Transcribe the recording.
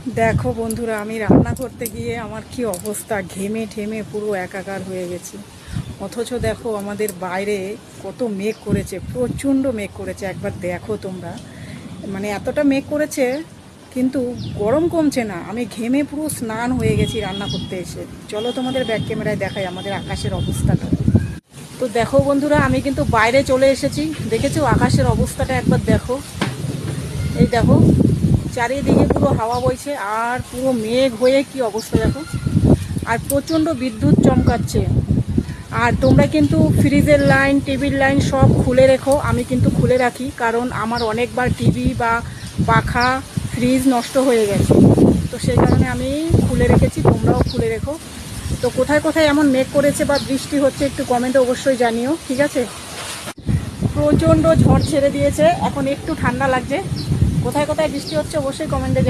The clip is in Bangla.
দেখো বন্ধুরা, আমি রান্না করতে গিয়ে আমার কি অবস্থা, ঘেমে ঠেমে পুরো একাকার হয়ে গেছি। অথচ দেখো আমাদের বাইরে কত মেঘ করেছে, প্রচণ্ড মেঘ করেছে। একবার দেখো তোমরা, মানে এতটা মেঘ করেছে কিন্তু গরম কমছে না। আমি ঘেমে পুরো স্নান হয়ে গেছি রান্না করতে এসে। চলো তোমাদের ব্যাক ক্যামেরায় দেখাই আমাদের আকাশের অবস্থাটা। তো দেখো বন্ধুরা, আমি কিন্তু বাইরে চলে এসেছি। দেখেছো আকাশের অবস্থাটা একবার দেখো। এই দেখো, চারিদিকে পুরো হাওয়া বইছে আর পুরো মেঘ হয়ে কি অবস্থা দেখো। আর প্রচণ্ড বিদ্যুৎ চমকাচ্ছে। আর তোমরা কিন্তু ফ্রিজের লাইন, টিভির লাইন সব খুলে রেখো। আমি কিন্তু খুলে রাখি, কারণ আমার অনেকবার টিভি বা পাখা, ফ্রিজ নষ্ট হয়ে গেছে। তো সেই কারণে আমি খুলে রেখেছি, তোমরাও খুলে রেখো। তো কোথায় কোথায় এমন মেঘ করেছে বা বৃষ্টি হচ্ছে একটু কমেন্টে অবশ্যই জানিও, ঠিক আছে? প্রচণ্ড ঝড় ছেড়ে দিয়েছে, এখন একটু ঠান্ডা লাগছে। কোথায় কোথায় বৃষ্টি হচ্ছে অবশ্যই কমেন্টে